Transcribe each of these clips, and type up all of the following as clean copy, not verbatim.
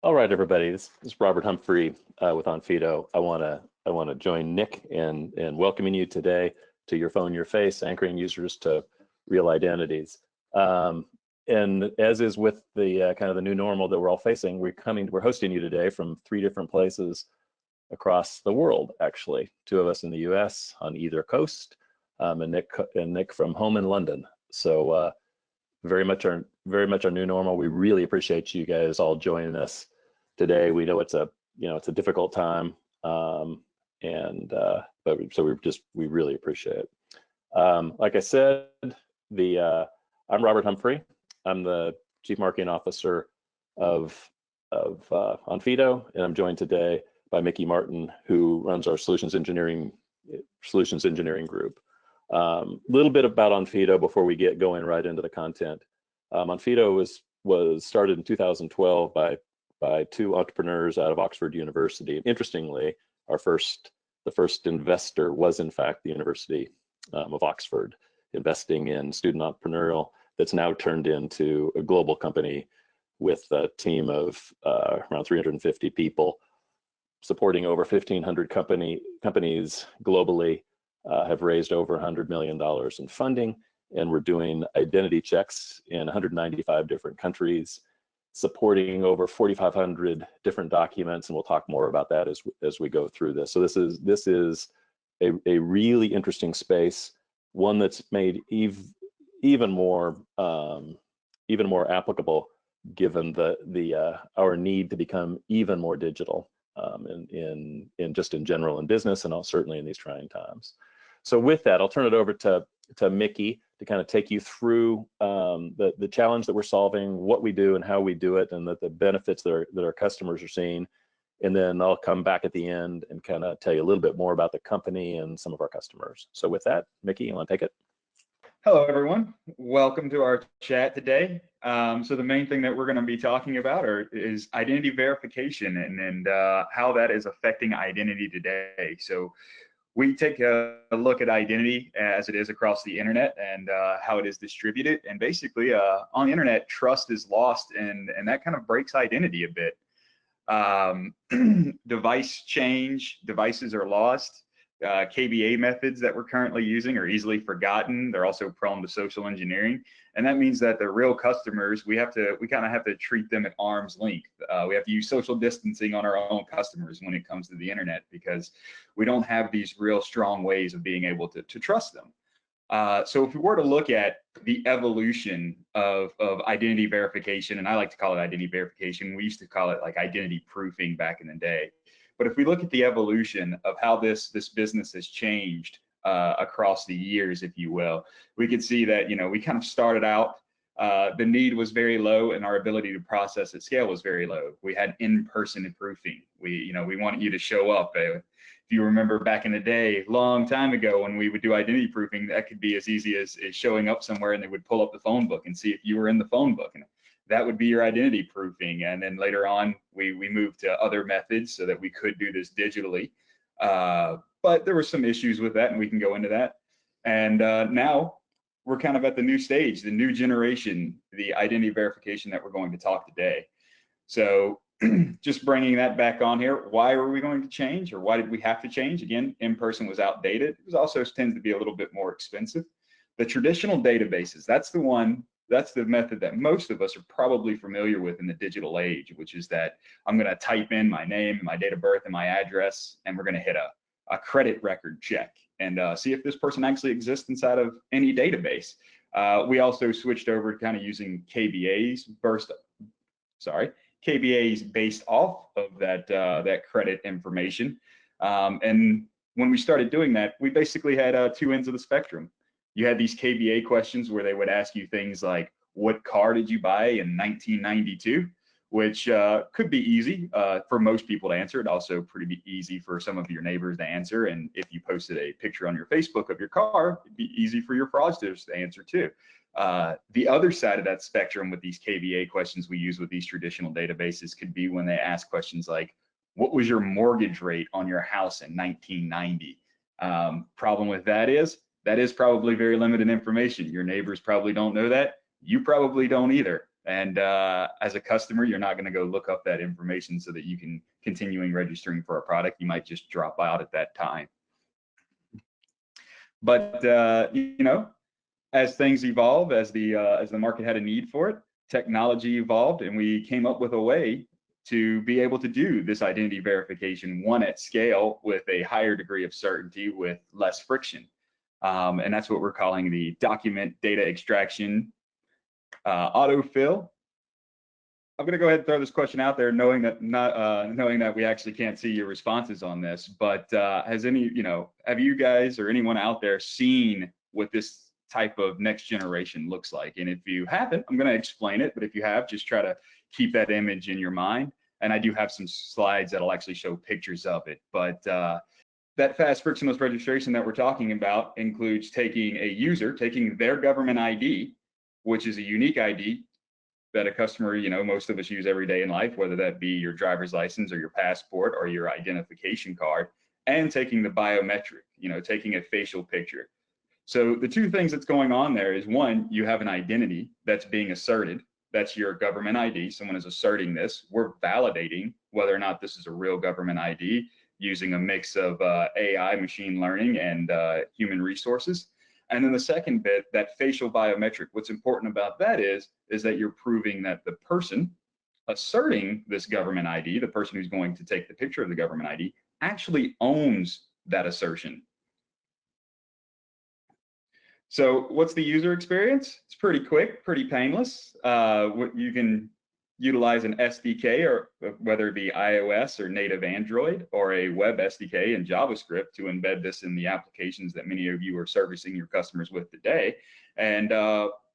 All right, everybody. This is Robert Humphrey with Onfido. I want to join Nick in welcoming you today to Your Phone, Your Face, anchoring users to real identities. And as is with the kind of the new normal that we're all facing, we're hosting you today from 3 different places across the world. Actually, 2 of us in the U.S. on either coast, and Nick from home in London. So very much our new normal. We really appreciate you guys all joining us today. We know it's a difficult time, but we really appreciate it. Like I said, I'm Robert Humphrey. I'm the Chief Marketing Officer of Onfido, and I'm joined today by Mickey Martin, who runs our solutions engineering group. Little bit about Onfido before we get going right into the content. Onfido was started in 2012 by 2 entrepreneurs out of Oxford University. Interestingly, the first investor was in fact the University of Oxford, investing in student entrepreneurial that's now turned into a global company with a team of around 350 people, supporting over 1,500 companies globally, have raised over $100 million in funding, and we're doing identity checks in 195 different countries, supporting over 4,500 different documents, and we'll talk more about that as we go through this. So this is a really interesting space, one that's made even more applicable given our need to become even more digital in general in business, and certainly in these trying times. So with that, I'll turn it over to Mickey to kind of take you through the challenge that we're solving, what we do and how we do it, and the benefits that our customers are seeing. And then I'll come back at the end and kind of tell you a little bit more about the company and some of our customers. So with that, Mickey, you want to take it? Hello, everyone. Welcome to our chat today. So the main thing that we're going to be talking about is identity verification and how that is affecting identity today. So we take a look at identity as it is across the internet and how it is distributed. And basically, on the internet, trust is lost, and that kind of breaks identity a bit. Device change, devices are lost. KBA methods that we're currently using are easily forgotten. They're also prone to social engineering, and that means that the real customers, we kind of have to treat them at arm's length. We have to use social distancing on our own customers when it comes to the internet, because we don't have these real strong ways of being able to trust them. So if we were to look at the evolution of identity verification, and I like to call it identity verification, we used to call it like identity proofing back in the day. But if we look at the evolution of how this business has changed across the years, if you will, we could see that, we kind of started out, the need was very low and our ability to process at scale was very low. We had in-person proofing. We wanted you to show up. If you remember back in the day, long time ago, when we would do identity proofing, that could be as easy as showing up somewhere and they would pull up the phone book and see if you were in the phone book. And that would be your identity proofing. And then later on, we moved to other methods so that we could do this digitally. But there were some issues with that, and we can go into that. And now we're kind of at the new stage, the new generation, the identity verification that we're going to talk today. So just bringing that back on here, why were we going to change, or why did we have to change? Again, in-person was outdated. It also tends to be a little bit more expensive. The traditional databases, that's the method that most of us are probably familiar with in the digital age, which is that I'm going to type in my name, my date of birth, and my address, and we're going to hit a credit record check and see if this person actually exists inside of any database. We also switched over to kind of using KBAs based off of that credit information. And when we started doing that, we basically had 2 ends of the spectrum. You had these KBA questions where they would ask you things like, what car did you buy in 1992? Which could be easy for most people to answer. It also pretty easy for some of your neighbors to answer. And if you posted a picture on your Facebook of your car, it'd be easy for your fraudsters to answer too. The other side of that spectrum with these KBA questions we use with these traditional databases could be when they ask questions like, what was your mortgage rate on your house in 1990? Problem with that is probably very limited information. Your neighbors probably don't know that. You probably don't either. And as a customer, you're not going to go look up that information so that you can continuing registering for a product. You might just drop out at that time. But you know, as things evolve, as the market had a need for it, technology evolved, and we came up with a way to be able to do this identity verification, one at scale with a higher degree of certainty with less friction. And that's what we're calling the document data extraction autofill. I'm going to go ahead and throw this question out there, knowing that we actually can't see your responses on this. But have you guys or anyone out there seen what this type of next generation looks like? And if you haven't, I'm going to explain it. But if you have, just try to keep that image in your mind. And I do have some slides that'll actually show pictures of it. But that fast frictionless registration that we're talking about includes taking a user, taking their government ID, which is a unique ID that a customer, most of us use every day in life, whether that be your driver's license or your passport or your identification card, and taking the biometric, taking a facial picture. So the two things that's going on there is, one, you have an identity that's being asserted. That's your government ID. Someone is asserting this. We're validating whether or not this is a real government ID using a mix of AI, machine learning, and human resources. And then the second bit, that facial biometric, what's important about that is that you're proving that the person asserting this government ID, the person who's going to take the picture of the government ID, actually owns that assertion. So what's the user experience? It's pretty quick, pretty painless. You can utilize an SDK, or whether it be iOS or native Android, or a web SDK in JavaScript to embed this in the applications that many of you are servicing your customers with today. And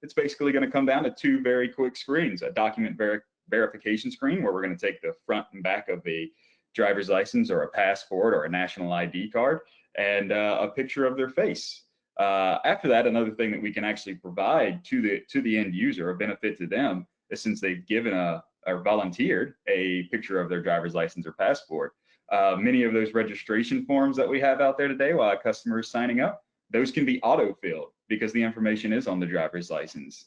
it's basically going to come down to two very quick screens: a document verification screen, where we're going to take the front and back of a driver's license or a passport or a national ID card, and a picture of their face. After that, another thing that we can actually provide to the end user, a benefit to them, is since they've given or volunteered a picture of their driver's license or passport. Many of those registration forms that we have out there today while a customer is signing up, those can be auto-filled because the information is on the driver's license.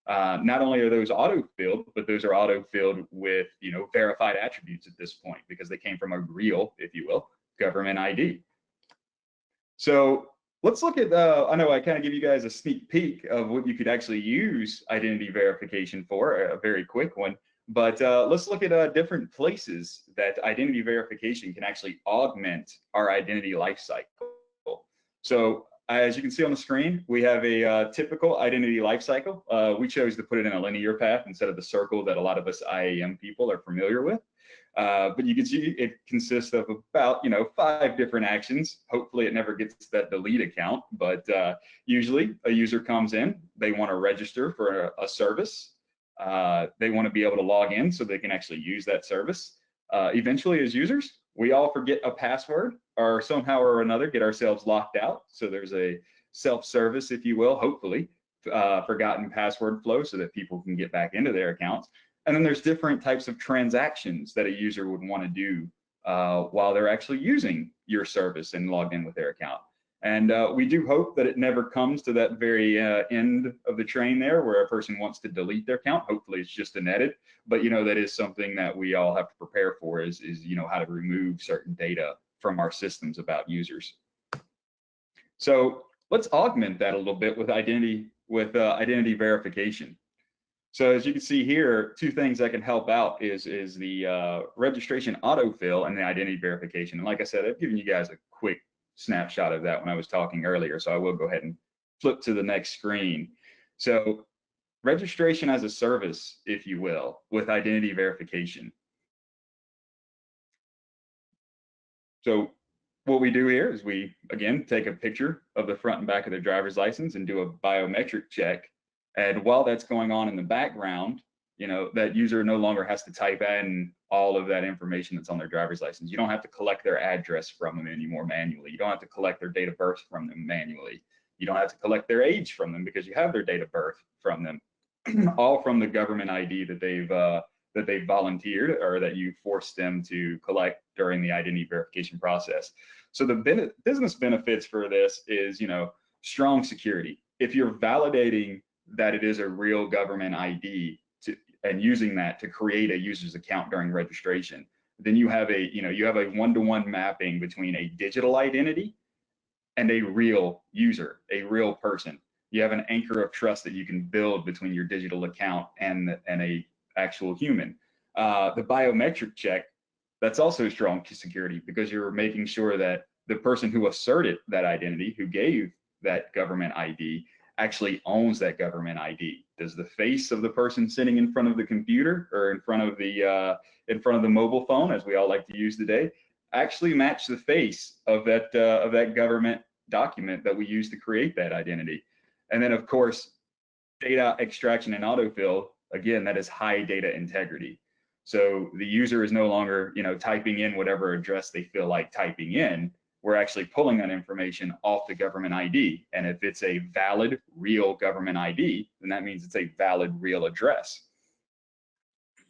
Not only are those auto-filled, but those are auto-filled with verified attributes at this point, because they came from a real, if you will, government ID. So let's look at, I know I kind of give you guys a sneak peek of what you could actually use identity verification for, a very quick one, but let's look at different places that identity verification can actually augment our identity lifecycle. So as you can see on the screen, we have a typical identity lifecycle. We chose to put it in a linear path instead of the circle that a lot of us IAM people are familiar with. But you can see it consists of about 5 different actions. Hopefully it never gets to that delete account, but usually a user comes in, they want to register for a service. They want to be able to log in so they can actually use that service. Eventually, as users, we all forget a password or somehow or another get ourselves locked out. So there's a self-service, if you will, hopefully, forgotten password flow so that people can get back into their accounts. And then there's different types of transactions that a user would want to do while they're actually using your service and logged in with their account. And we do hope that it never comes to that very end of the train there where a person wants to delete their account. Hopefully it's just an edit, but that is something that we all have to prepare for is how to remove certain data from our systems about users. So let's augment that a little bit with identity verification. So as you can see here, 2 things that can help out is the registration autofill and the identity verification. And like I said, I've given you guys a quick snapshot of that when I was talking earlier, so I will go ahead and flip to the next screen. So registration as a service, if you will, with identity verification. So what we do here is we, again, take a picture of the front and back of their driver's license and do a biometric check. And while that's going on in the background, that user no longer has to type in all of that information that's on their driver's license. You don't have to collect their address from them anymore manually. You don't have to collect their date of birth from them manually. You don't have to collect their age from them because you have their date of birth from them, all from the government ID that they've volunteered or that you forced them to collect during the identity verification process. So the business benefits for this is, strong security. If you're validating that it is a real government ID, and using that to create a user's account during registration, then you have a one-to-one mapping between a digital identity and a real user, a real person. You have an anchor of trust that you can build between your digital account and a actual human. The biometric check, that's also strong security, because you're making sure that the person who asserted that identity, who gave that government ID, actually owns that government ID. Does the face of the person sitting in front of the computer or in front of the mobile phone, as we all like to use today, actually match the face of that government document that we use to create that identity? And then, of course, data extraction and autofill, again, that is high data integrity. So the user is no longer, typing in whatever address they feel like typing in. We're actually pulling that information off the government ID. And if it's a valid, real government ID, then that means it's a valid, real address.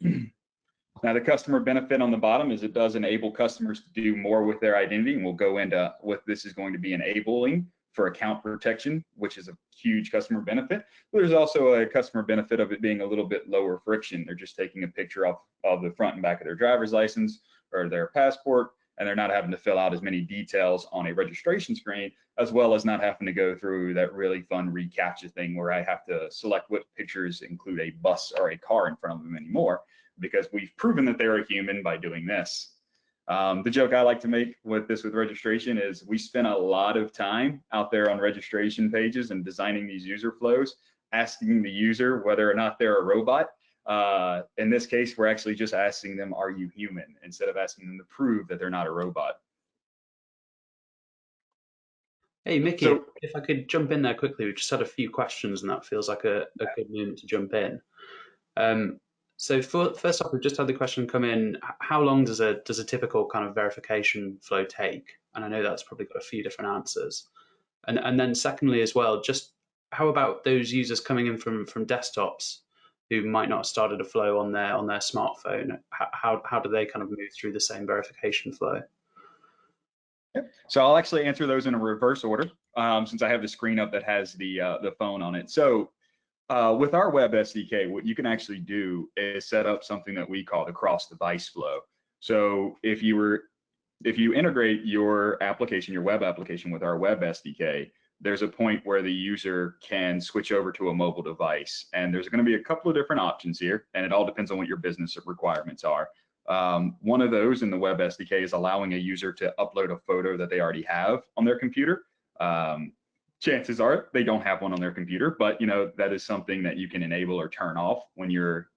Now, the customer benefit on the bottom is it does enable customers to do more with their identity, and we'll go into what this is going to be enabling for account protection, which is a huge customer benefit. But there's also a customer benefit of it being a little bit lower friction. They're just taking a picture of the front and back of their driver's license or their passport, and they're not having to fill out as many details on a registration screen, as well as not having to go through that really fun reCAPTCHA thing where I have to select what pictures include a bus or a car in front of them anymore, because we've proven that they're a human by doing this. The joke I like to make with registration is we spend a lot of time out there on registration pages and designing these user flows, asking the user whether or not they're a robot. In this case, we're actually just asking them, are you human, instead of asking them to prove that they're not a robot. Hey, Mickey, so, if I could jump in there quickly, we just had a few questions and that feels like a good moment to jump in. So first off, we've just had the question come in, how long does a typical kind of verification flow take? And I know that's probably got a few different answers. And then secondly as well, just how about those users coming in from desktops who might not have started a flow on their smartphone? How do they kind of move through the same verification flow? Yep. So I'll actually answer those in a reverse order, since I have the screen up that has the phone on it. So with our web SDK, what you can actually do is set up something that we call the cross-device flow. So if you integrate your web application with our web SDK, there's a point where the user can switch over to a mobile device. And there's going to be a couple of different options here, and it all depends on what your business requirements are. One of those in the web SDK is allowing a user to upload a photo that they already have on their computer. Chances are they don't have one on their computer, but that is something that you can enable or turn off when you're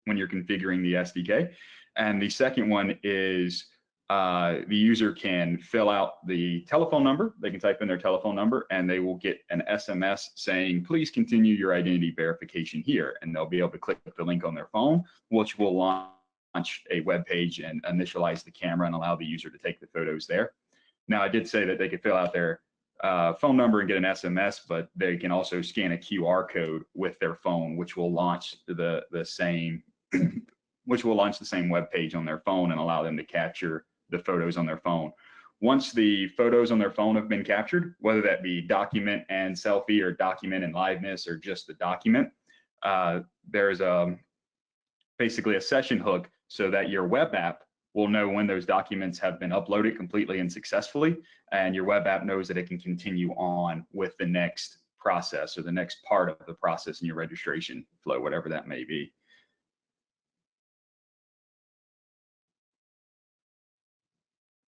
configuring the SDK. And the second one is the user can fill out the telephone number. They can type in their telephone number and they will get an SMS saying, please continue your identity verification here. And they'll be able to click the link on their phone, which will launch a web page and initialize the camera and allow the user to take the photos there. Now, I did say that they could fill out their phone number and get an SMS, but they can also scan a QR code with their phone, which will launch the same web page on their phone and allow them to capture the photos on their phone. Once the photos on their phone have been captured, whether that be document and selfie or document and liveness or just the document, there's basically a session hook so that your web app will know when those documents have been uploaded completely and successfully, and your web app knows that it can continue on with the next process or the next part of the process in your registration flow, whatever that may be.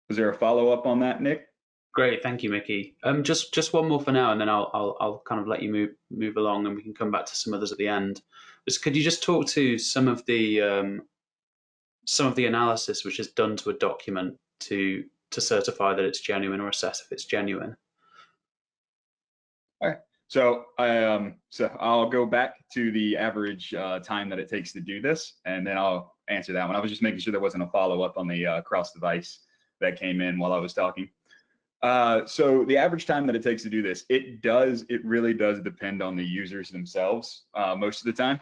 Was there a follow-up on that, Nick? Great, thank you, Mickey. Just one more for now, and then I'll kind of let you move along, and we can come back to some others at the end. Could you just talk to some of the analysis which is done to a document to certify that it's genuine or assess if it's genuine? All right. So I'll go back to the average time that it takes to do this, and then I'll answer that one. I was just making sure there wasn't a follow-up on the cross-device that came in while I was talking. So the average time that it takes to do this, it really does depend on the users themselves most of the time.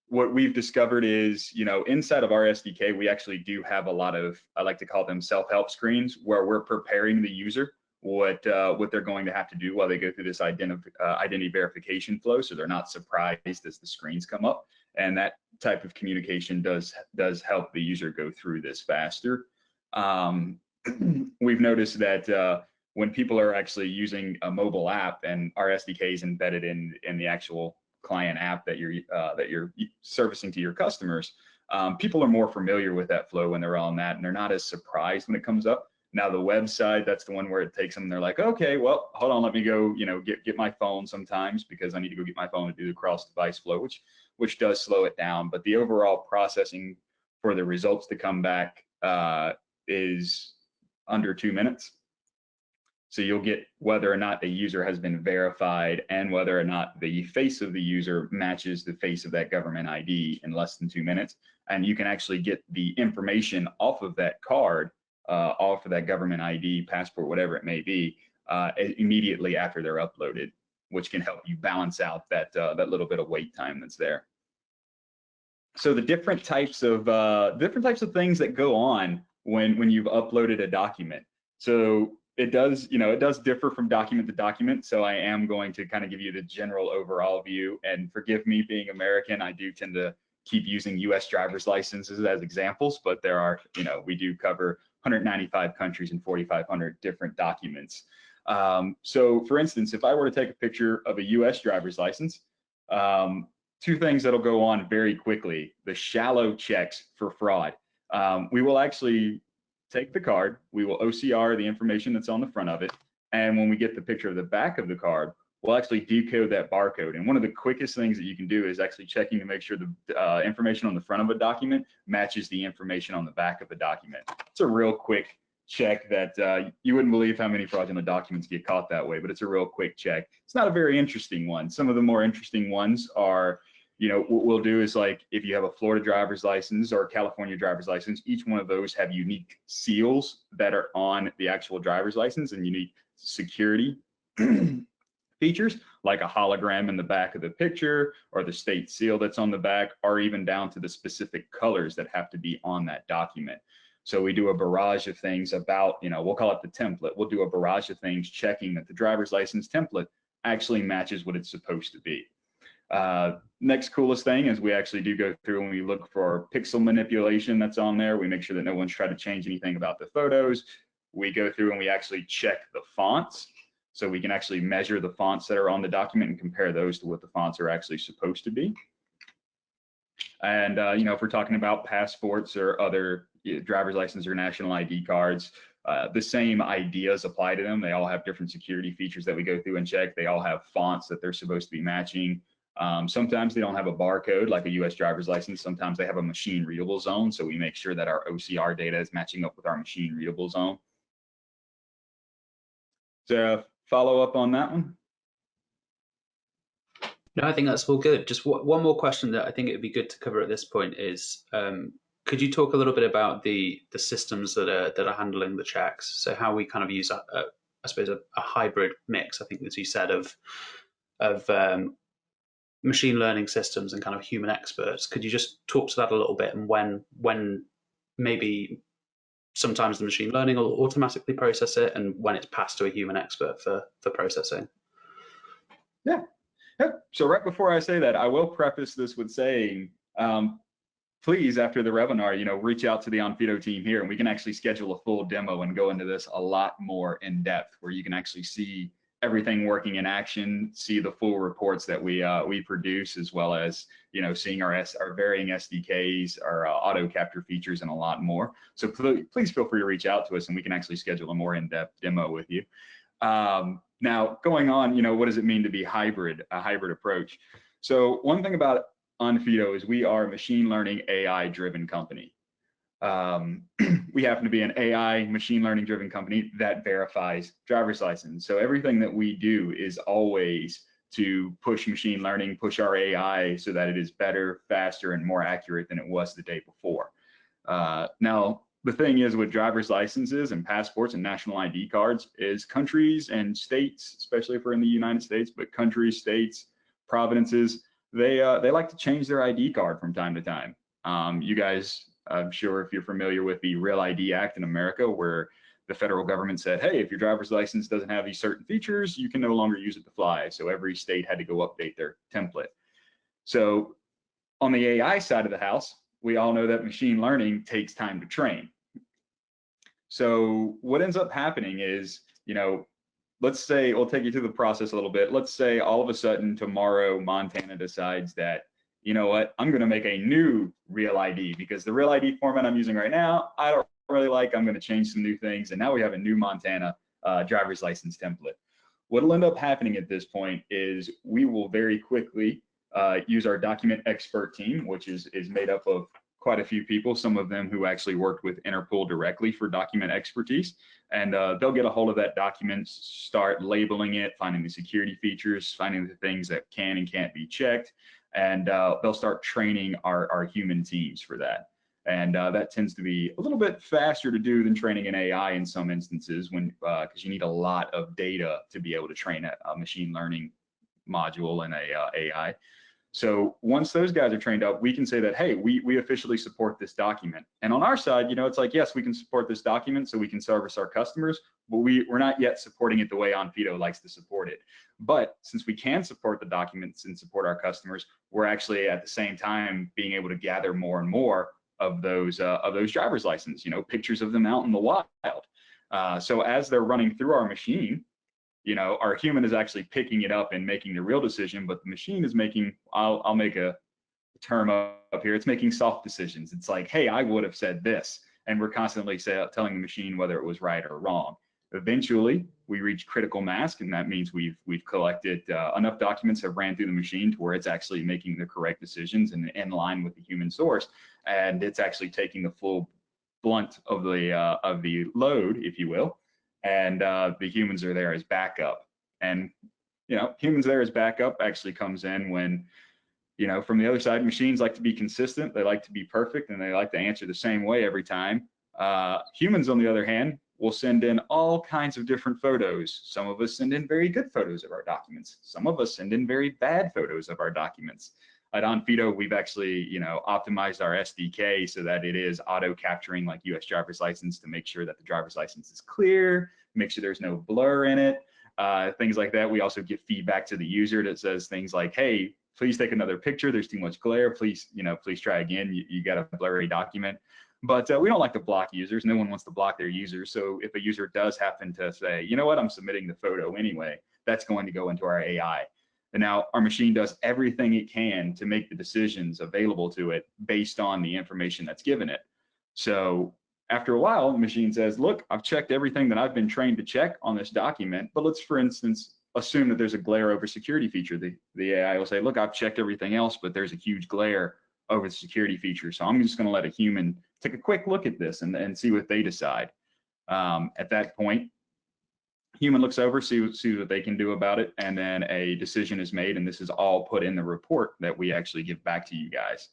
What we've discovered is, inside of our SDK, we actually do have a lot of, I like to call them self-help screens, where we're preparing the user what they're going to have to do while they go through this identity verification flow, so they're not surprised as the screens come up. And that type of communication does help the user go through this faster. We've noticed that when people are actually using a mobile app and our SDK is embedded in the actual client app that you're servicing to your customers, people are more familiar with that flow when they're on that, and they're not as surprised when it comes up. Now the website, that's the one where it takes them, and they're like, okay, well, hold on, let me go, get my phone sometimes, because I need to go get my phone to do the cross-device flow, which does slow it down. But the overall processing for the results to come back is under 2 minutes. So you'll get whether or not a user has been verified and whether or not the face of the user matches the face of that government ID in less than 2 minutes. And you can actually get the information off of that card, off of that government ID, passport, whatever it may be, immediately after they're uploaded, which can help you balance out that little bit of wait time that's there. So the different types of things that go on when you've uploaded a document. So it does differ from document to document. So I am going to kind of give you the general overall view, and forgive me, being American, I do tend to keep using US driver's licenses as examples, but there are, we do cover 195 countries and 4,500 different documents. So for instance, if I were to take a picture of a US driver's license, two things that'll go on very quickly: the shallow checks for fraud. We will actually take the card, we will OCR the information that's on the front of it, and when we get the picture of the back of the card, we'll actually decode that barcode. And one of the quickest things that you can do is actually checking to make sure the information on the front of a document matches the information on the back of the document. It's a real quick check that you wouldn't believe how many fraudulent documents get caught that way, but it's a real quick check. It's not a very interesting one. Some of the more interesting ones are, what we'll do is, like, if you have a Florida driver's license or a California driver's license, each one of those have unique seals that are on the actual driver's license and unique security features, like a hologram in the back of the picture, or the state seal that's on the back, or even down to the specific colors that have to be on that document. So we do a barrage of things about, we'll call it the template. We'll do a barrage of things checking that the driver's license template actually matches what it's supposed to be. Next coolest thing is we actually do go through and we look for pixel manipulation that's on there. We make sure that no one's tried to change anything about the photos. We go through and we actually check the fonts. So we can actually measure the fonts that are on the document and compare those to what the fonts are actually supposed to be. And, if we're talking about passports or other driver's license or national ID cards, the same ideas apply to them. They all have different security features that we go through and check. They all have fonts that they're supposed to be matching. Sometimes they don't have a barcode like a US driver's license. Sometimes they have a machine readable zone. So we make sure that our OCR data is matching up with our machine readable zone. So follow up on that one? No, I think that's all good. Just one more question that I think it would be good to cover at this point is, could you talk a little bit about the systems that are handling the checks? So how we kind of use, I suppose, a hybrid mix, I think, as you said, of machine learning systems and kind of human experts. Could you just talk to that a little bit, and when maybe sometimes the machine learning will automatically process it, and when it's passed to a human expert for processing? Yeah. So right before I say that, I will preface this with saying, please, after the webinar, reach out to the Onfido team here, and we can actually schedule a full demo and go into this a lot more in depth, where you can actually see everything working in action, see the full reports that we produce, as well as seeing our varying SDKs, our auto capture features, and a lot more. So please feel free to reach out to us, and we can actually schedule a more in-depth demo with you. Now, going on, what does it mean to be a hybrid approach? So one thing about Onfido is we are a machine learning AI driven company. We happen to be an AI machine learning driven company that verifies driver's license. So everything that we do is always to push machine learning, push our AI so that it is better, faster, and more accurate than it was the day before. Now, the thing is with driver's licenses and passports and national ID cards is countries and states, especially if we're in the United States, but countries, states, provinces, they like to change their ID card from time to time. You guys, I'm sure if you're familiar with the Real ID Act in America, where the federal government said, hey, if your driver's license doesn't have these certain features, you can no longer use it to fly. So every state had to go update their template. So on the AI side of the house, we all know that machine learning takes time to train. So what ends up happening is, let's say, we'll take you through the process a little bit. Let's say all of a sudden tomorrow, Montana decides that, you know what, I'm going to make a new real ID because the real ID format I'm using right now, I don't really like. I'm going to change some new things. And now we have a new Montana driver's license template. What'll end up happening at this point is we will very quickly use our document expert team, which is made up of quite a few people, some of them who actually worked with Interpol directly for document expertise. And they'll get a hold of that document, start labeling it, finding the security features, finding the things that can and can't be checked. And they'll start training our human teams for that. And that tends to be a little bit faster to do than training an AI in some instances, because you need a lot of data to be able to train a machine learning module in a AI. So once those guys are trained up, we can say that, hey, we officially support this document. And on our side, it's like, yes, we can support this document so we can service our customers, but we're not yet supporting it the way Onfido likes to support it. But since we can support the documents and support our customers, we're actually at the same time being able to gather more and more of those driver's license, pictures of them out in the wild. So as they're running through our machine, our human is actually picking it up and making the real decision, but the machine is making, I'll make a term up here, it's making soft decisions. It's like, hey, I would have said this. And we're constantly telling the machine whether it was right or wrong. Eventually, we reach critical mass, and that means we've collected enough documents have ran through the machine to where it's actually making the correct decisions and in line with the human source, and it's actually taking the full blunt of the load, if you will. And the humans are there as backup. And, humans there as backup actually comes in when, from the other side, machines like to be consistent, they like to be perfect, and they like to answer the same way every time. Humans, on the other hand, will send in all kinds of different photos. Some of us send in very good photos of our documents. Some of us send in very bad photos of our documents. At Onfido, we've actually, optimized our SDK so that it is auto capturing like US driver's license to make sure that the driver's license is clear, make sure there's no blur in it, things like that. We also give feedback to the user that says things like, hey, please take another picture. There's too much glare. Please, please try again. You got a blurry document. But we don't like to block users. No one wants to block their users. So if a user does happen to say, you know what, I'm submitting the photo anyway, that's going to go into our AI. And now our machine does everything it can to make the decisions available to it based on the information that's given it. So after a while, the machine says, look, I've checked everything that I've been trained to check on this document, but let's, for instance, assume that there's a glare over security feature. The AI will say, look, I've checked everything else, but there's a huge glare over the security feature. So I'm just going to let a human take a quick look at this and see what they decide. At that point, human looks over, sees what they can do about it, and then a decision is made, and this is all put in the report that we actually give back to you guys.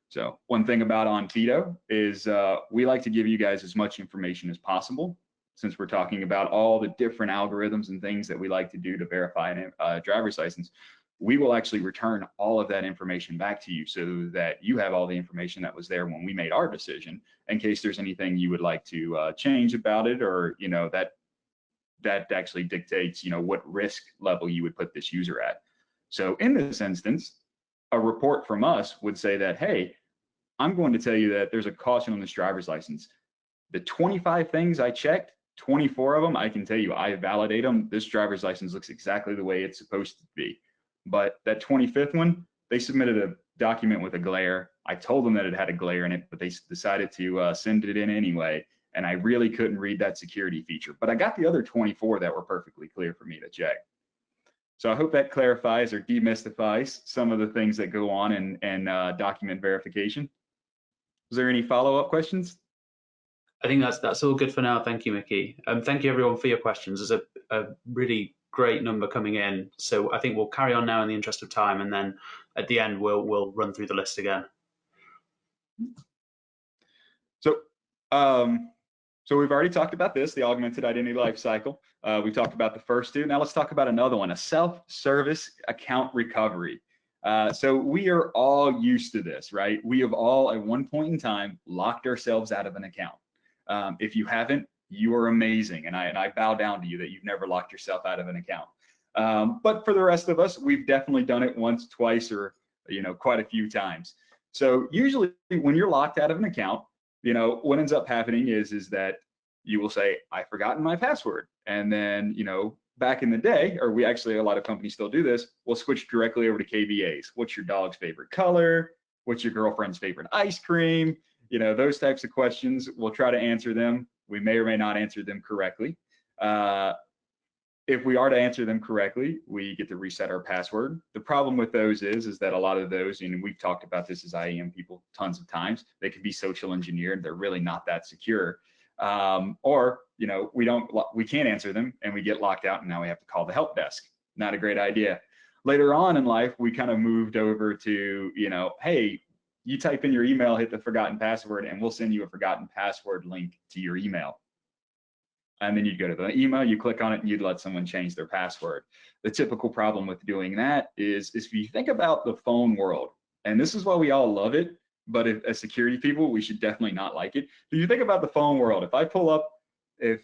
So one thing about Onfido is we like to give you guys as much information as possible, since we're talking about all the different algorithms and things that we like to do to verify a driver's license. We will actually return all of that information back to you so that you have all the information that was there when we made our decision, in case there's anything you would like to change about it, or that actually dictates what risk level you would put this user at. So in this instance, a report from us would say that, hey, I'm going to tell you that there's a caution on this driver's license. The 25 things I checked, 24 of them, I can tell you I validate them. This driver's license looks exactly the way it's supposed to be. But that 25th one, they submitted a document with a glare. I told them that it had a glare in it, but they decided to send it in anyway. And I really couldn't read that security feature. But I got the other 24 that were perfectly clear for me to check. So I hope that clarifies or demystifies some of the things that go on in document verification. Was there any follow-up questions? I think that's all good for now. Thank you, Mickey. Thank you, everyone, for your questions. There's a really great number coming in. So I think we'll carry on now in the interest of time, and then at the end we'll run through the list again. So we've already talked about this, the augmented identity lifecycle. We talked about the first two. Now let's talk about another one, a self-service account recovery. So we are all used to this, right? We have all at one point in time locked ourselves out of an account. If you haven't, you are amazing, and I bow down to you that you've never locked yourself out of an account. But for the rest of us, we've definitely done it once, twice, or quite a few times. So usually when you're locked out of an account, what ends up happening is that you will say, I've forgotten my password. And then, back in the day, or a lot of companies still do this, we'll switch directly over to KVAs. What's your dog's favorite color? What's your girlfriend's favorite ice cream? Those types of questions. We'll try to answer them. We may or may not answer them correctly. If we are to answer them correctly, we get to reset our password. The problem with those is that a lot of those, we've talked about this as IAM people tons of times, they can be social engineered. They're really not that secure. Or, we can't answer them and we get locked out and now we have to call the help desk. Not a great idea. Later on in life, we kind of moved over to, hey, you type in your email, hit the forgotten password, and we'll send you a forgotten password link to your email. And then you'd go to the email, you click on it, and you'd let someone change their password. The typical problem with doing that is if you think about the phone world, and this is why we all love it, but as security people, we should definitely not like it. If you think about the phone world, if I pull up, if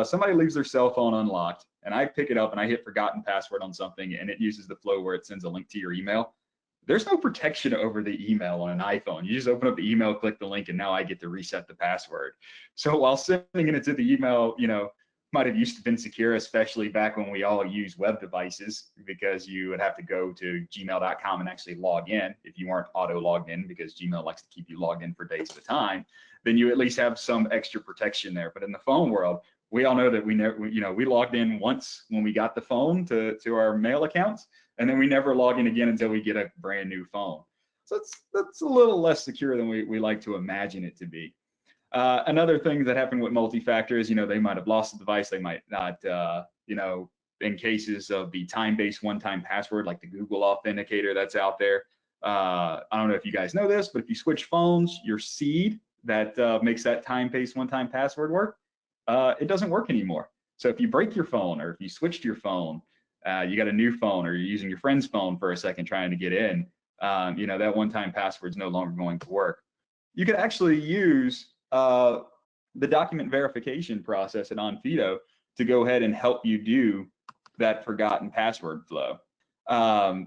somebody leaves their cell phone unlocked, and I pick it up and I hit forgotten password on something, and it uses the flow where it sends a link to your email, there's no protection over the email on an iPhone. You just open up the email, click the link, and now I get to reset the password. So while sending it to the email, might have used to been secure, especially back when we all use web devices, because you would have to go to gmail.com and actually log in if you weren't auto logged in, because Gmail likes to keep you logged in for days at a time. Then you at least have some extra protection there. But in the phone world, we all know that we logged in once when we got the phone to our mail accounts, and then we never log in again until we get a brand new phone. So that's a little less secure than we like to imagine it to be. Another thing that happened with multi-factor is, they might have lost the device. They might not, in cases of the time-based one-time password, like the Google Authenticator that's out there. I don't know if you guys know this, but if you switch phones, your seed that makes that time-based one-time password work, it doesn't work anymore. So if you break your phone, or if you switched your phone, you got a new phone, or you're using your friend's phone for a second trying to get in, that one-time password is no longer going to work. You could actually use the document verification process at Onfido to go ahead and help you do that forgotten password flow.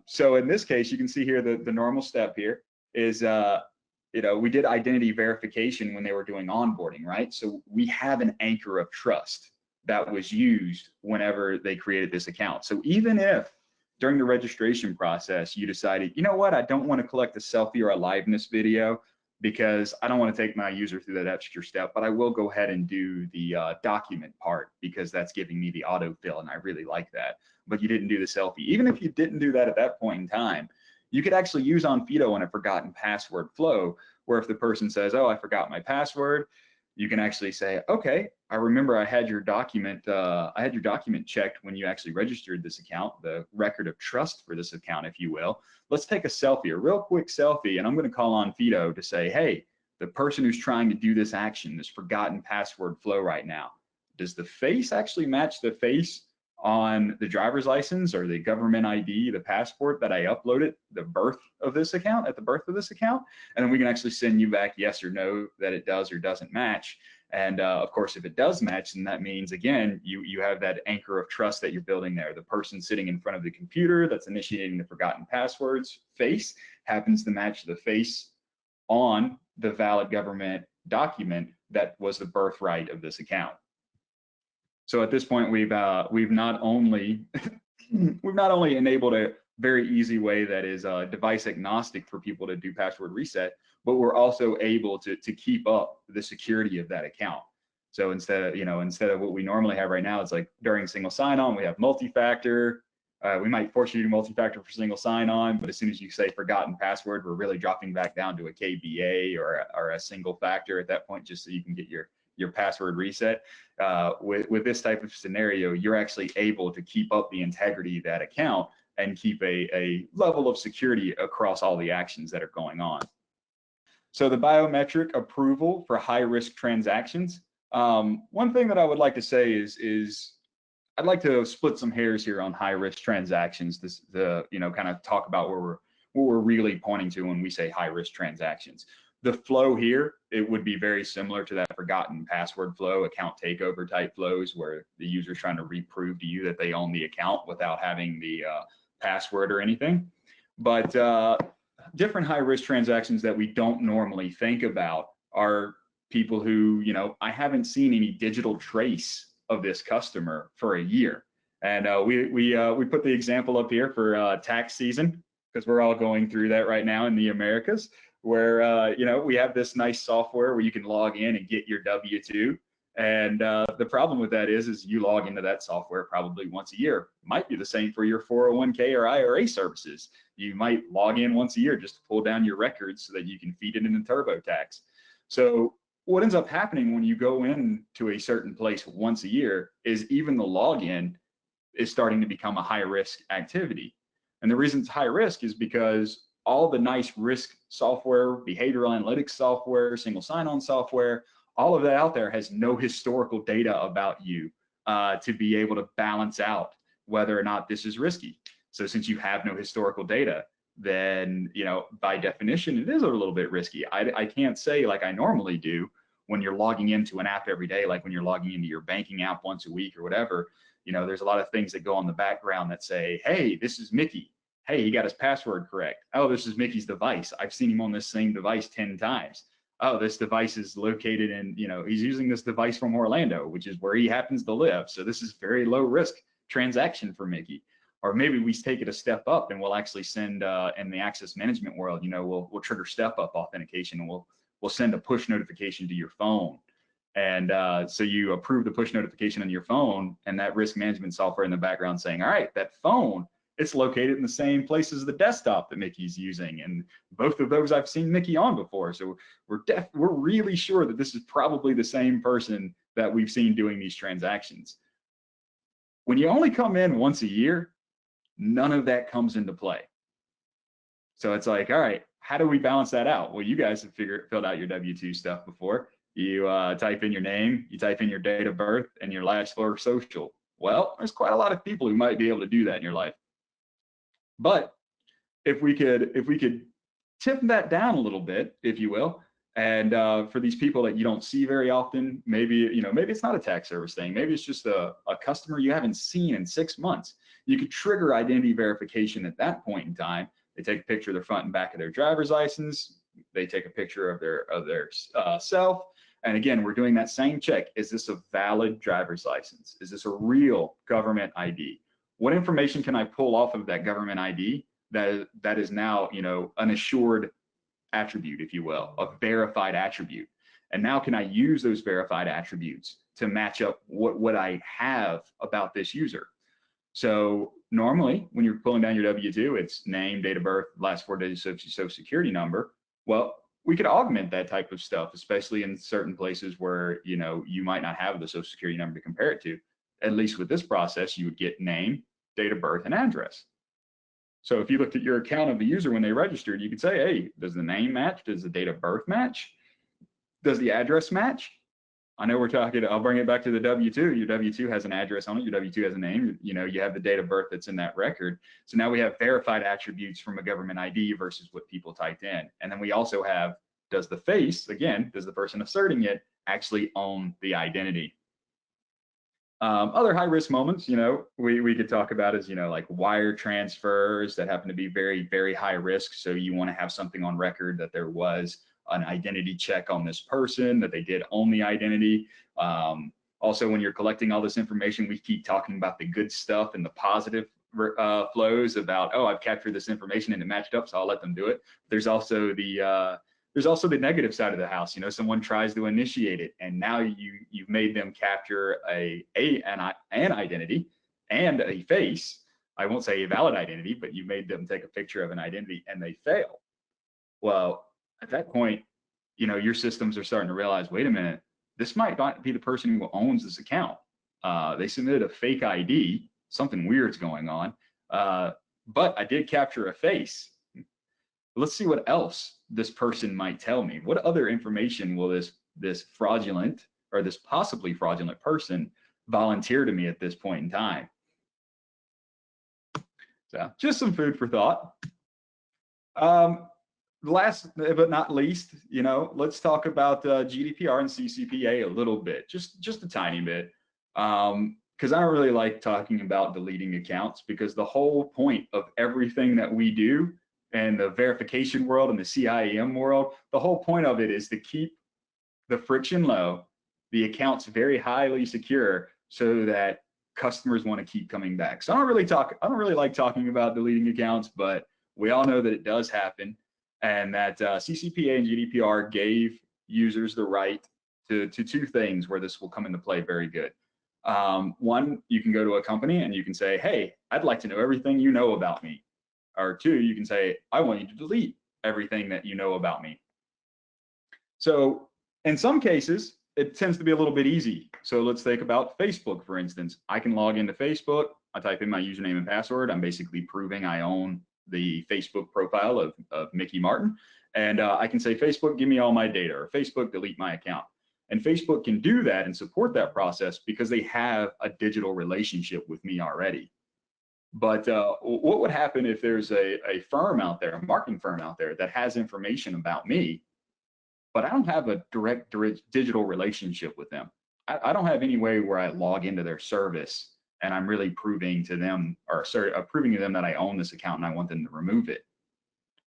So in this case, you can see here the normal step here is, we did identity verification when they were doing onboarding, right? So we have an anchor of trust that was used whenever they created this account. So even if during the registration process, you decided, you know what, I don't want to collect a selfie or a liveness video because I don't want to take my user through that extra step, but I will go ahead and do the document part because that's giving me the autofill and I really like that. But you didn't do the selfie. Even if you didn't do that at that point in time, you could actually use Onfido in a forgotten password flow, where if the person says, oh, I forgot my password, you can actually say, okay, I remember I had your document checked when you actually registered this account, the record of trust for this account, if you will. Let's take a selfie, a real quick selfie, and I'm going to call Onfido to say, hey, the person who's trying to do this action, this forgotten password flow right now, does the face actually match the face on the driver's license or the government ID, the passport that I uploaded, the birth of this account, at the birth of this account? And then we can actually send you back yes or no that it does or doesn't match. And of course, if it does match, then that means, again, you have that anchor of trust that you're building there. The person sitting in front of the computer that's initiating the forgotten passwords face happens to match the face on the valid government document that was the birthright of this account. So at this point, we've not only enabled a very easy way that is device agnostic for people to do password reset, but we're also able to keep up the security of that account. So instead of what we normally have right now, it's like during single sign-on, we have multi-factor. We might force you to do multi-factor for single sign-on, but as soon as you say forgotten password, we're really dropping back down to a KBA or a single factor at that point, just so you can get your password reset. With this type of scenario, you're actually able to keep up the integrity of that account and keep a level of security across all the actions that are going on. So the biometric approval for high-risk transactions. One thing that I would like to say is I'd like to split some hairs here on high-risk transactions. Kind of talk about what we're really pointing to when we say high-risk transactions. The flow here, it would be very similar to that forgotten password flow, account takeover type flows, where the user's trying to reprove to you that they own the account without having the password or anything. But different high risk transactions that we don't normally think about are people who, you know, I haven't seen any digital trace of this customer for a year. And we put the example up here for tax season, because we're all going through that right now in the Americas, where you know, we have this nice software where you can log in and get your W-2. And the problem with that is you log into that software probably once a year. Might be the same for your 401k or IRA services. You might log in once a year just to pull down your records so that you can feed it into TurboTax. So what ends up happening when you go into a certain place once a year is even the login is starting to become a high risk activity. And the reason it's high risk is because all the nice risk software, behavioral analytics software, single sign-on software, all of that out there has no historical data about you to be able to balance out whether or not this is risky. So since you have no historical data, then, you know, by definition, it is a little bit risky. I can't say like I normally do when you're logging into an app every day, like when you're logging into your banking app once a week or whatever. You know, there's a lot of things that go on the background that say, hey, this is Mickey. Hey, he got his password correct. Oh, this is Mickey's device. I've seen him on this same device 10 times. Oh, this device is located in, you know, he's using this device from Orlando, which is where he happens to live. So this is very low risk transaction for Mickey. Or maybe we take it a step up and we'll actually send in the access management world, you know, we'll trigger step up authentication, and we'll send a push notification to your phone. And so you approve the push notification on your phone, and that risk management software in the background saying, all right, that phone, it's located in the same place as the desktop that Mickey's using. And both of those I've seen Mickey on before. So we're really sure that this is probably the same person that we've seen doing these transactions. When you only come in once a year, none of that comes into play. So it's like, all right, how do we balance that out? Well, you guys have filled out your W-2 stuff before. You type in your name, you type in your date of birth, and your last 4 social. Well, there's quite a lot of people who might be able to do that in your life. But if we could tip that down a little bit, if you will, and for these people that you don't see very often, maybe it's not a tax service thing, maybe it's just a customer you haven't seen in 6 months. You could trigger identity verification at that point in time. They take a picture of their front and back of their driver's license. They take a picture of their self. And again, we're doing that same check. Is this a valid driver's license? Is this a real government ID? What information can I pull off of that government ID that is now, you know, an assured attribute, if you will, a verified attribute? And now can I use those verified attributes to match up what I have about this user? So normally when you're pulling down your W-2, it's name, date of birth, last 4 digits of your social security number. Well, we could augment that type of stuff, especially in certain places where, you know, you might not have the social security number to compare it to. At least with this process, you would get name, date of birth, and address. So if you looked at your account of the user when they registered, you could say, hey, does the name match? Does the date of birth match? Does the address match? I know we're talking, I'll bring it back to the W-2. Your W-2 has an address on it. Your W-2 has a name. You know, you have the date of birth that's in that record. So now we have verified attributes from a government ID versus what people typed in. And then we also have, does the face, again, does the person asserting it actually own the identity? Other high risk moments, you know, we could talk about is, you know, like wire transfers that happen to be very, very high risk. So you want to have something on record that there was an identity check on this person, that they did own the identity. Also, when you're collecting all this information, we keep talking about the good stuff and the positive flows about, oh, I've captured this information and it matched up, so I'll let them do it. There's also the negative side of the house. You know, someone tries to initiate it, and now you've made them capture an identity and a face. I won't say a valid identity, but you made them take a picture of an identity and they fail. Well, at that point, you know, your systems are starting to realize, wait a minute, this might not be the person who owns this account. They submitted a fake ID, something weird's going on, but I did capture a face. Let's see what else this person might tell me. What other information will this fraudulent or this possibly fraudulent person volunteer to me at this point in time? So just some food for thought. last but not least, let's talk about GDPR and CCPA a little bit, just a tiny bit, because I don't really like talking about deleting accounts, because the whole point of everything that we do in the verification world and the CIEM world, the whole point of it is to keep the friction low, the accounts very highly secure, so that customers want to keep coming back. So I don't really like talking about deleting accounts, but we all know that it does happen, and that CCPA and GDPR gave users the right to two things where this will come into play very good. One, you can go to a company and you can say, hey, I'd like to know everything you know about me. Or two, you can say, I want you to delete everything that you know about me. So in some cases, it tends to be a little bit easy. So let's think about Facebook, for instance. I can log into Facebook. I type in my username and password. I'm basically proving I own the Facebook profile of Mickey Martin. And I can say, Facebook, give me all my data, or Facebook, delete my account. And Facebook can do that and support that process because they have a digital relationship with me already. But what would happen if there's a firm out there, a marketing firm out there that has information about me, but I don't have a direct digital relationship with them? I don't have any way where I log into their service and I'm really proving to them, or proving to them that I own this account and I want them to remove it.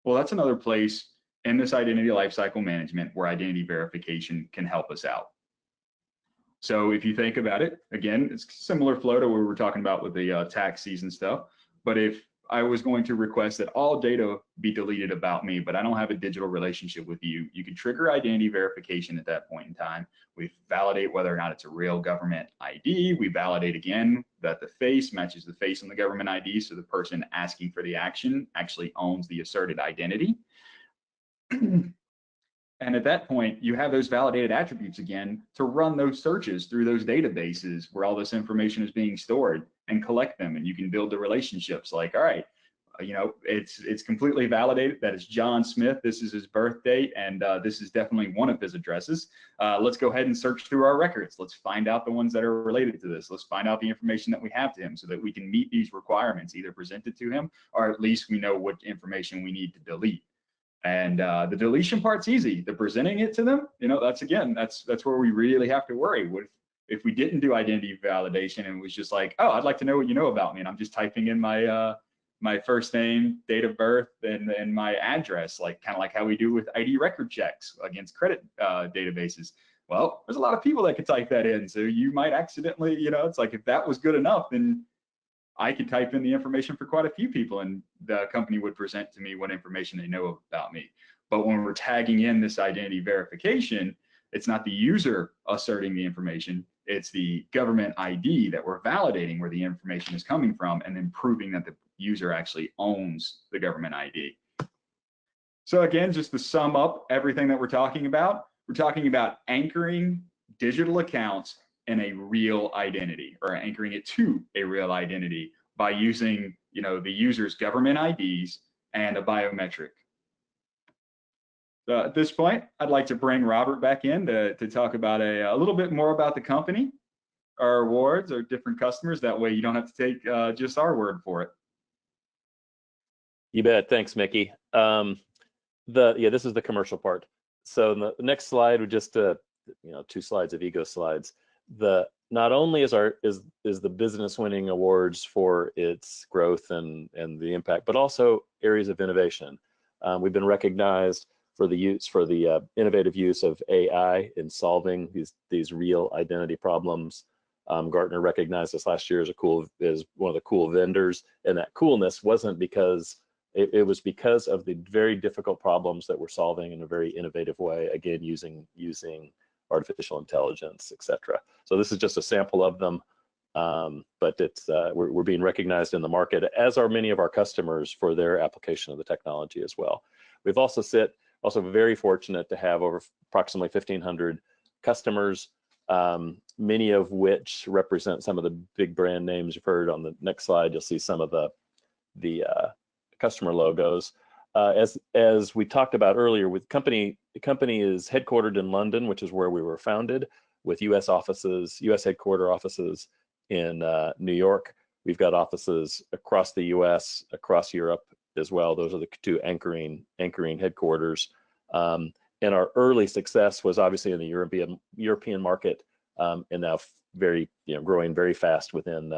Well, that's another place in this identity lifecycle management where identity verification can help us out. So if you think about it, again, it's similar flow to what we were talking about with the tax season stuff. But if I was going to request that all data be deleted about me, but I don't have a digital relationship with you, you can trigger identity verification at that point in time. We validate whether or not it's a real government ID. We validate again that the face matches the face on the government ID, so the person asking for the action actually owns the asserted identity. And at that point, you have those validated attributes again to run those searches through those databases where all this information is being stored, and collect them. And you can build the relationships like, all right, it's completely validated that it's John Smith. This is his birth date, and this is definitely one of his addresses. Let's go ahead and search through our records. Let's find out the ones that are related to this. Let's find out the information that we have to him so that we can meet these requirements, either presented to him, or at least we know what information we need to delete. And the deletion part's easy. The presenting it to them, that's where we really have to worry. What if we didn't do identity validation and it was just like, oh, I'd like to know what you know about me, and I'm just typing in my my first name, date of birth, and my address, kind of like how we do with ID record checks against credit databases. Well, there's a lot of people that could type that in, so you might accidentally, it's like, if that was good enough, then I could type in the information for quite a few people, and the company would present to me what information they know about me. But when we're tagging in this identity verification, it's not the user asserting the information, it's the government ID that we're validating where the information is coming from, and then proving that the user actually owns the government ID. So again, just to sum up everything that we're talking about anchoring digital accounts in a real identity, or anchoring it to a real identity by using, the user's government IDs and a biometric. So at this point, I'd like to bring Robert back in to talk about a little bit more about the company, our awards, our different customers. That way you don't have to take just our word for it. You bet. Thanks, Mickey. This is the commercial part. So the next slide would just 2 slides of ego slides. Not only is the business winning awards for its growth and the impact, but also areas of innovation. We've been recognized for the innovative use of AI in solving these real identity problems. Gartner recognized us last year as one of the cool vendors, and that coolness wasn't because it was because of the very difficult problems that we're solving in a very innovative way. Again, using artificial intelligence, etc. So this is just a sample of them, but we're being recognized in the market, as are many of our customers, for their application of the technology as well. We've also very fortunate to have over approximately 1,500 customers, many of which represent some of the big brand names you've heard. On the next slide, you'll see some of the customer logos. As we talked about earlier, the company is headquartered in London, which is where we were founded, with U.S. headquarter offices in New York. We've got offices across the U.S., across Europe, as well. Those are the two anchoring headquarters. And our early success was obviously in the European market, and now growing very fast within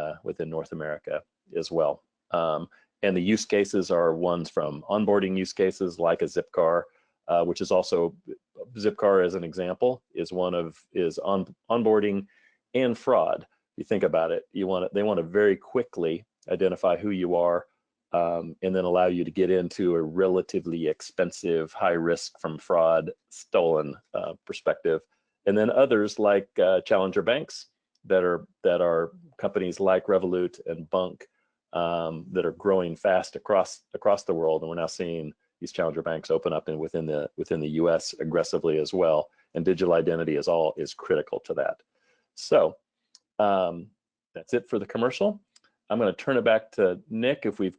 North America as well. And the use cases are ones from onboarding use cases like a Zipcar, which is also Zipcar as an example is onboarding and fraud. You think about it, they want to very quickly identify who you are, and then allow you to get into a relatively expensive, high risk from fraud, stolen perspective. And then others like challenger banks that are companies like Revolut and Bunk that are growing fast across the world. And we're now seeing these challenger banks open up within the US aggressively as well. And digital identity is critical to that. So that's it for the commercial. I'm going to turn it back to Nick. We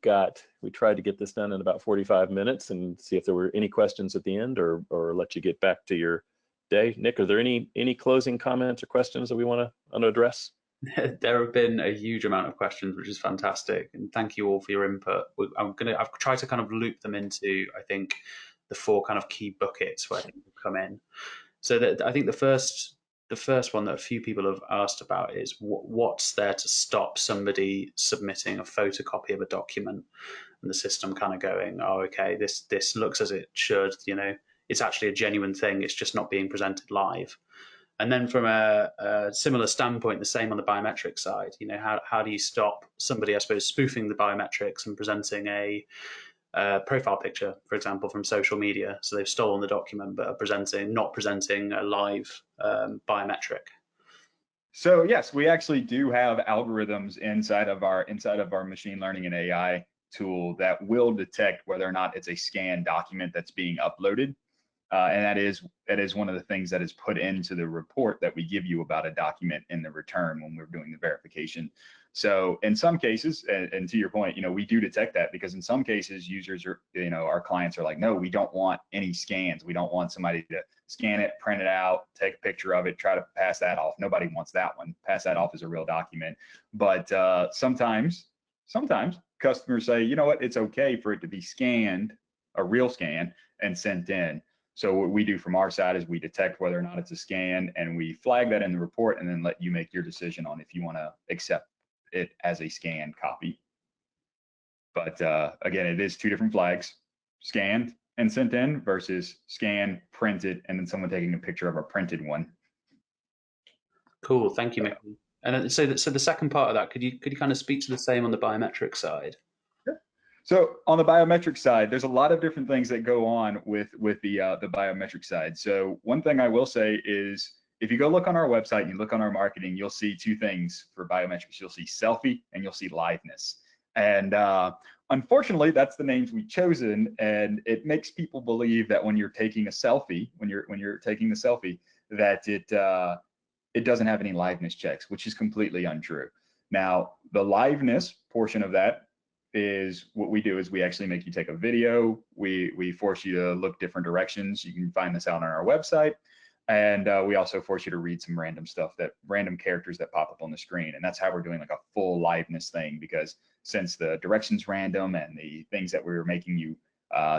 tried to get this done in about 45 minutes and see if there were any questions at the end, or let you get back to your day. Nick, are there any closing comments or questions that we want to address? There have been a huge amount of questions, which is fantastic, and thank you all for your input. I've tried to kind of loop them into, I think, the 4 kind of key buckets where people come in. So that I think the first one that a few people have asked about is what's there to stop somebody submitting a photocopy of a document and the system kind of going, oh, okay, this looks as it should, it's actually a genuine thing, it's just not being presented live. And then from a similar standpoint, the same on the biometric side, how do you stop somebody, I suppose, spoofing the biometrics and presenting a profile picture, for example, from social media? So they've stolen the document, but are not presenting a live biometric. So yes, we actually do have algorithms inside of our machine learning and AI tool that will detect whether or not it's a scanned document that's being uploaded. And that is one of the things that is put into the report that we give you about a document in the return when we're doing the verification. So in some cases, and to your point, we do detect that, because in some cases users are, our clients are like, no, we don't want any scans. We don't want somebody to scan it, print it out, take a picture of it, try to pass that off. Nobody wants that one. Pass that off as a real document. But sometimes customers say, you know what, it's okay for it to be scanned, a real scan, and sent in. So what we do from our side is we detect whether or not it's a scan, and we flag that in the report, and then let you make your decision on if you want to accept it as a scanned copy. But again, it is 2 different flags: scanned and sent in versus scanned, printed, and then someone taking a picture of a printed one. Cool, thank you, Mickey. And so the second part of that, could you kind of speak to the same on the biometric side? So on the biometric side, there's a lot of different things that go on with the biometric side. So one thing I will say is, if you go look on our website and you look on our marketing, you'll see 2 things for biometrics. You'll see selfie and you'll see liveness. And unfortunately, that's the names we've chosen, and it makes people believe that when you're taking a selfie, when you're taking the selfie, that it doesn't have any liveness checks, which is completely untrue. Now, the liveness portion of that is what we do is we actually make you take a video. We force you to look different directions. You can find this out on our website. And we also force you to read some random characters that pop up on the screen. And that's how we're doing like a full liveness thing, because since the direction's random and the things that we're making you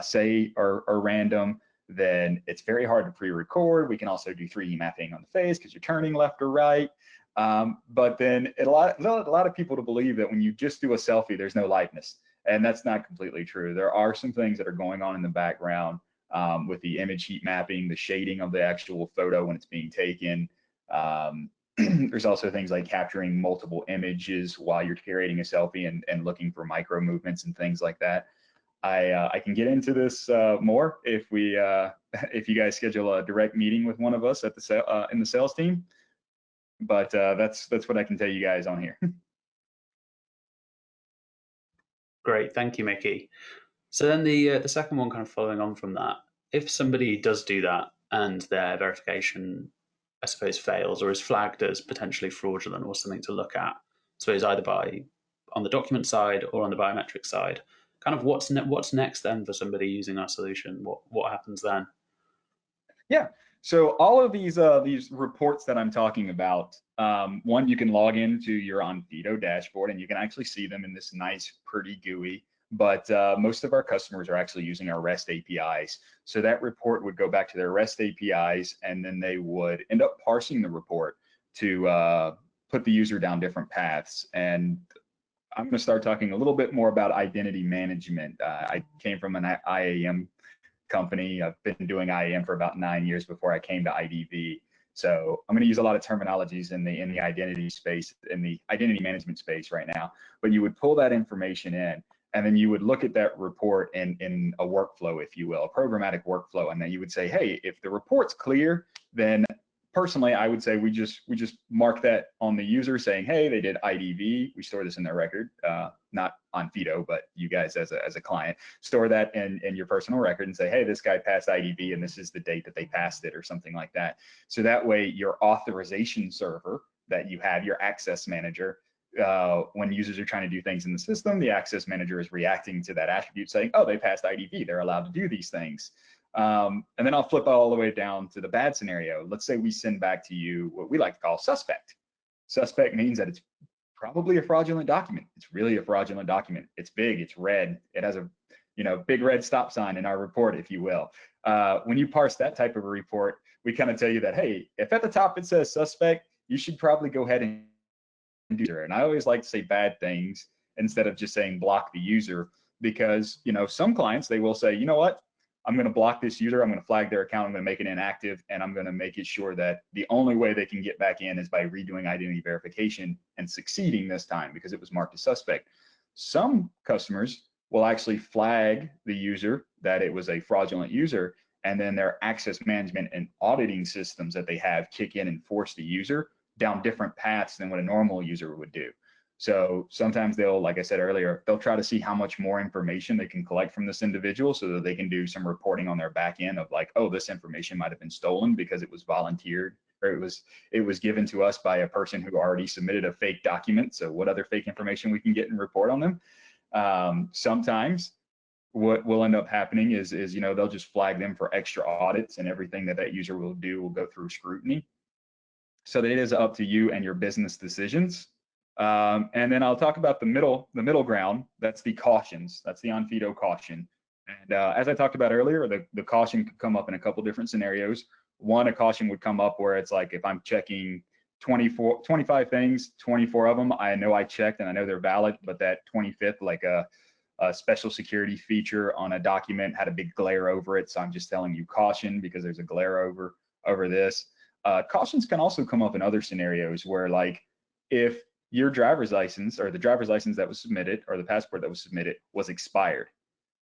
say are random, then it's very hard to pre-record. We can also do 3D mapping on the face because you're turning left or right. But then a lot of people to believe that when you just do a selfie, there's no liveness, and that's not completely true. There are some things that are going on in the background with the image heat mapping, the shading of the actual photo when it's being taken. There's also things like capturing multiple images while you're creating a selfie and looking for micro movements and things like that. I can get into this more if you guys schedule a direct meeting with one of us at in the sales team. But that's what I can tell you guys on here. Great, thank you, Mickey. So then the second one, kind of following on from that, if somebody does do that and their verification, I suppose, fails or is flagged as potentially fraudulent or something to look at, I suppose either on the document side or on the biometric side, kind of what's next then for somebody using our solution? What happens then? Yeah. So all of these reports that I'm talking about, one, you can log into your Onfido dashboard and you can actually see them in this nice, pretty GUI. but most of our customers are actually using our REST APIs. So that report would go back to their REST APIs, and then they would end up parsing the report to put the user down different paths. And I'm going to start talking a little bit more about identity management. I came from an IAM company. I've been doing IAM for about 9 years before I came to IDV. So I'm going to use a lot of terminologies in the identity space, in the identity management space right now. But you would pull that information in, and then you would look at that report in a workflow, if you will, a programmatic workflow, and then you would say, hey, if the report's clear, then personally, I would say we just mark that on the user saying, hey, they did IDV. We store this in their record, not on Fido, but you guys as a client store that in your personal record and say, hey, this guy passed IDV and this is the date that they passed it, or something like that. So that way your authorization server that you have, your access manager, when users are trying to do things in the system, the access manager is reacting to that attribute saying, oh, they passed IDV, they're allowed to do these things. And then I'll flip all the way down to the bad scenario. Let's say we send back to you what we like to call suspect. Suspect means that it's probably a fraudulent document. It's really a fraudulent document. It's big, it's red. It has a big red stop sign in our report, if you will. When you parse that type of a report, we kind of tell you that, hey, if at the top it says suspect, you should probably go ahead and do it. And I always like to say bad things instead of just saying block the user, because some clients, they will say, you know what, I'm going to block this user, I'm going to flag their account, I'm going to make it inactive, and I'm going to make it sure that the only way they can get back in is by redoing identity verification and succeeding this time because it was marked as suspect. Some customers will actually flag the user that it was a fraudulent user, and then their access management and auditing systems that they have kick in and force the user down different paths than what a normal user would do. So sometimes they'll, like I said earlier, they'll try to see how much more information they can collect from this individual so that they can do some reporting on their back end of like, oh, this information might have been stolen because it was volunteered, or it was given to us by a person who already submitted a fake document. So what other fake information we can get and report on them. Sometimes what will end up happening is they'll just flag them for extra audits, and everything that user will do will go through scrutiny. So that it is up to you and your business decisions. And then I'll talk about the middle ground. That's the cautions. That's the on-Fido caution. And as I talked about earlier, the caution could come up in a couple different scenarios. One, a caution would come up where it's like, if I'm checking 25 things, 24 of them, I know I checked and I know they're valid, but that 25th, like a special security feature on a document had a big glare over it. So I'm just telling you caution because there's a glare over this. Cautions can also come up in other scenarios where, like, if your driver's license or the driver's license that was submitted or the passport that was submitted was expired.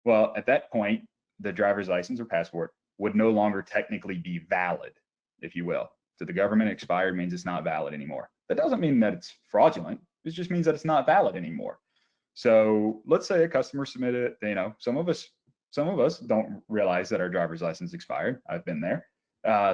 Well, at that point, the driver's license or passport would no longer technically be valid, if you will. To the government, expired means it's not valid anymore. That doesn't mean that it's fraudulent. It just means that it's not valid anymore. So let's say a customer submitted, some of us don't realize that our driver's license expired. I've been there.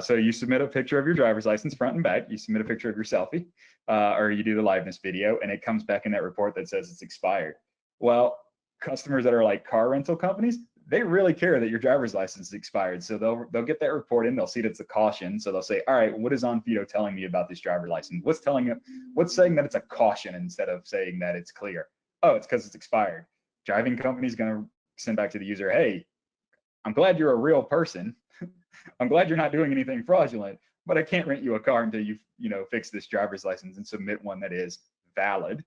So you submit a picture of your driver's license front and back, you submit a picture of your selfie, or you do the liveness video, and it comes back in that report that says it's expired. Well, customers that are like car rental companies, they really care that your driver's license is expired. So they'll get that report in, they'll see that it's a caution. So they'll say, all right, what is on-Fido telling me about this driver's license? What's saying that it's a caution instead of saying that it's clear? Oh, it's because it's expired. Driving company's gonna send back to the user, hey, I'm glad you're a real person. I'm glad you're not doing anything fraudulent, but I can't rent you a car until you fix this driver's license and submit one that is valid.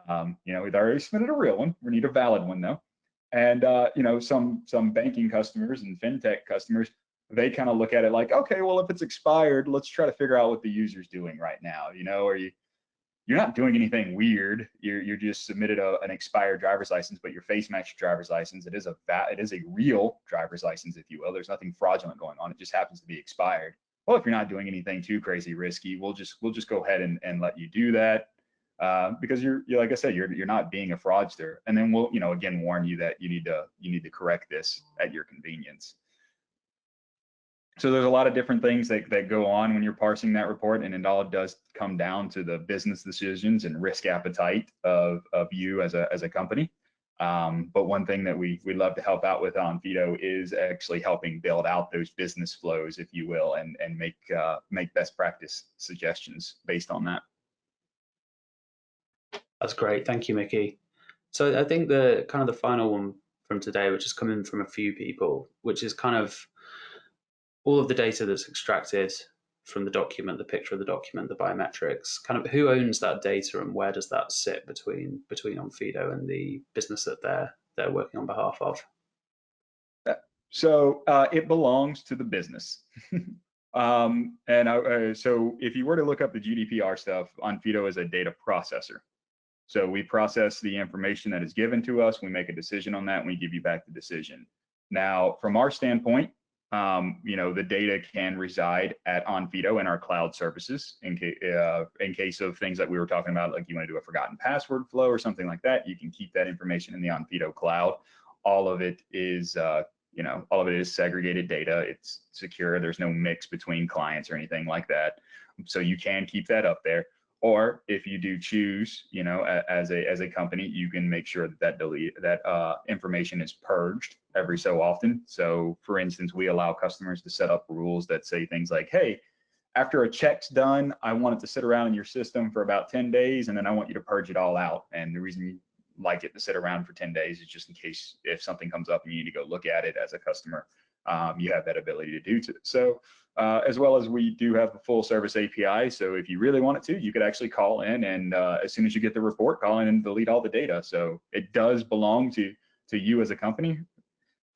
We've already submitted a real one. We need a valid one though. And some banking customers and fintech customers, they kind of look at it like, okay, well, if it's expired, let's try to figure out what the user's doing right now. You're not doing anything weird. You just submitted an expired driver's license, but your face matched driver's license. It is a real driver's license, if you will. There's nothing fraudulent going on. It just happens to be expired. Well, if you're not doing anything too crazy risky, we'll just go ahead and let you do that because you're like I said, you're not being a fraudster. And then we'll again warn you that you need to correct this at your convenience. So there's a lot of different things that go on when you're parsing that report, and it all does come down to the business decisions and risk appetite of you as a company. But one thing that we love to help out with on Fido is actually helping build out those business flows, if you will, and make best practice suggestions based on that. That's great. Thank you, Mickey. So I think the kind of the final one from today, which is coming from a few people, which is kind of all of the data that's extracted from the document, the picture of the document, the biometrics, kind of who owns that data and where does that sit between Onfido and the business that they're working on behalf of? So it belongs to the business. So if you were to look up the GDPR stuff, Onfido is a data processor. So we process the information that is given to us, we make a decision on that, and we give you back the decision. Now, from our standpoint, the data can reside at Onfido in our cloud services in case of things that we were talking about, like you want to do a forgotten password flow or something like that. You can keep that information in the Onfido cloud. All of it is segregated data. It's secure. There's no mix between clients or anything like that. So you can keep that up there. Or if you do choose, as a company, you can make sure that information is purged every so often. So for instance, we allow customers to set up rules that say things like, hey, after a check's done, I want it to sit around in your system for about 10 days, and then I want you to purge it all out. And the reason you like it to sit around for 10 days is just in case if something comes up and you need to go look at it as a customer, you have that ability to do so. As well as we do have a full service API. So if you really wanted to, you could actually call in and as soon as you get the report, call in and delete all the data. So it does belong to you as a company,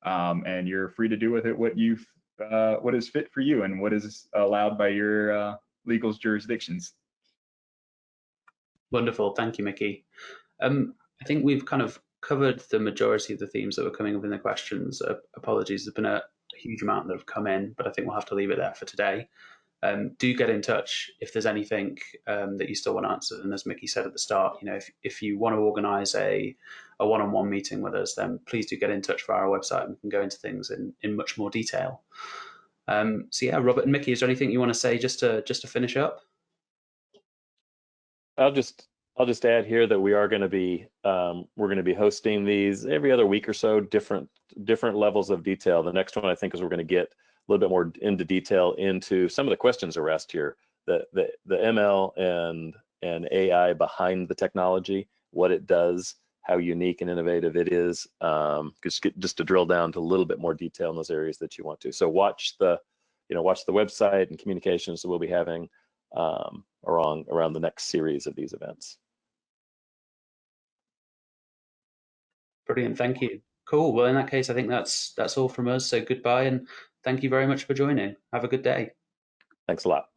and you're free to do with it what is fit for you and what is allowed by your legal jurisdictions. Wonderful, thank you, Mickey. I think we've kind of covered the majority of the themes that were coming up in the questions. Apologies, there's been a huge amount that have come in, but I think we'll have to leave it there for today. Do get in touch if there's anything that you still want answered. And as Mickey said at the start, if you want to organise a one-on-one meeting with us, then please do get in touch via our website, and we can go into things in much more detail. So yeah, Robert and Mickey, is there anything you want to say just to finish up? I'll just add here that we are going to be hosting these every other week or so, different levels of detail. The next one I think is we're going to get a little bit more into detail into some of the questions asked here, the ML and AI behind the technology, what it does, how unique and innovative it is, just to drill down to a little bit more detail in those areas that you want to. So watch the website and communications that we'll be having around the next series of these events. Brilliant, thank you. Cool. Well, in that case, I think that's all from us. So goodbye, and thank you very much for joining. Have a good day. Thanks a lot.